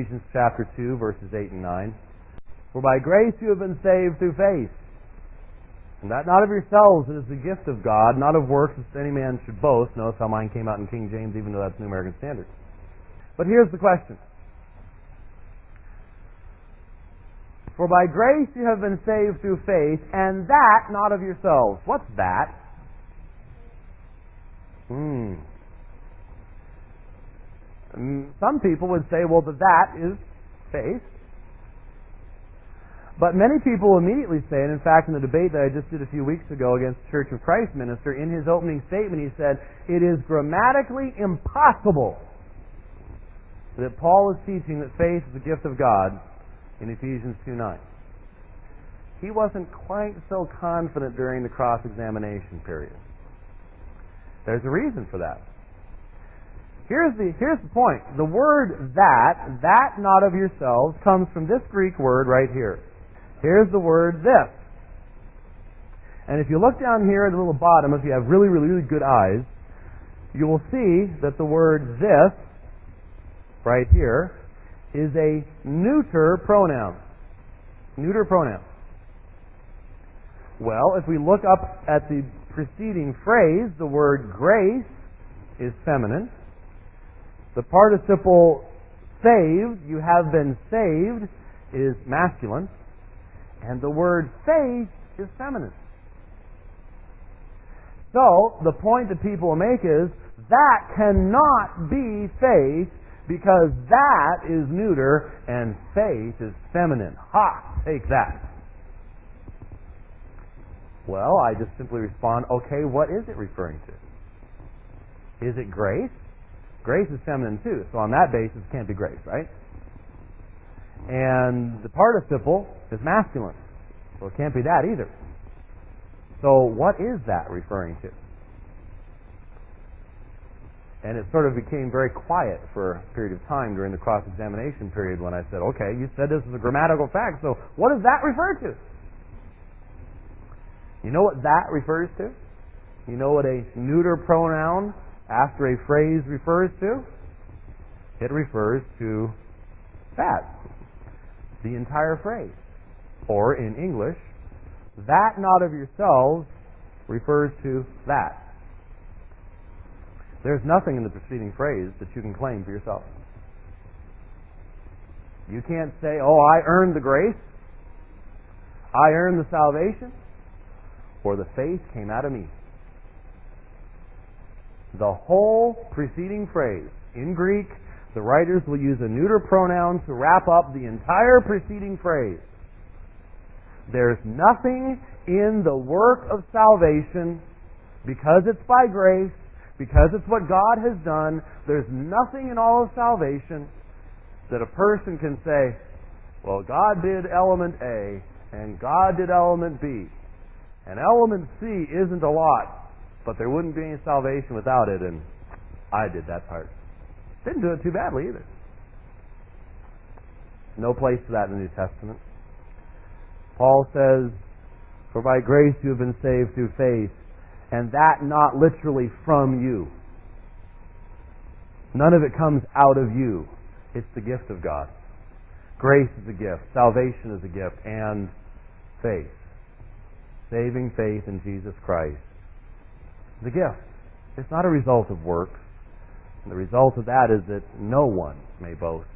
Ephesians chapter 2, verses 8 and 9. For by grace you have been saved through faith, and that not of yourselves, it is the gift of God, not of works, lest any man should boast. Notice how mine came out in King James, even though that's New American Standard. But here's the question. For by grace you have been saved through faith, and that not of yourselves. What's that? Some people would say, well, that is faith. But many people immediately say, and in fact in the debate that I just did a few weeks ago against the Church of Christ minister, in his opening statement he said, it is grammatically impossible that Paul is teaching that faith is a gift of God in Ephesians 2:9. He wasn't quite so confident during the cross-examination period. There's a reason for that. Here's the point. The word that not of yourselves, comes from this Greek word right here. Here's the word this. And if you look down here at the little bottom, if you have really, really, really good eyes, you will see that the word this, right here, is a neuter pronoun. Neuter pronoun. Well, if we look up at the preceding phrase, the word grace is feminine. The participle saved, you have been saved, is masculine. And the word faith is feminine. So, the point that people will make is, that cannot be faith because that is neuter and faith is feminine. Ha! Take that. Well, I just simply respond, okay, what is it referring to? Is it grace? Grace is feminine too, so on that basis it can't be grace, right? And the participle is masculine, so it can't be that either. So what is that referring to? And it sort of became very quiet for a period of time during the cross-examination period when I said, okay, you said this is a grammatical fact, so what does that refer to? You know what that refers to? You know what a neuter pronoun after a phrase refers to? It refers to that. The entire phrase. Or in English, that not of yourselves refers to that. There's nothing in the preceding phrase that you can claim for yourself. You can't say, oh, I earned the grace, I earned the salvation, or the faith came out of me. The whole preceding phrase, in Greek, the writers will use a neuter pronoun to wrap up the entire preceding phrase. There's nothing in the work of salvation, because it's by grace, because it's what God has done, there's nothing in all of salvation that a person can say, well, God did element A, and God did element B, and element C isn't a lot, but there wouldn't be any salvation without it, and I did that part. Didn't do it too badly either. No place for that in the New Testament. Paul says, for by grace you have been saved through faith, and that not literally from you. None of it comes out of you. It's the gift of God. Grace is a gift. Salvation is a gift. And faith. Saving faith in Jesus Christ. The gift. It's not a result of works. And the result of that is that no one may boast.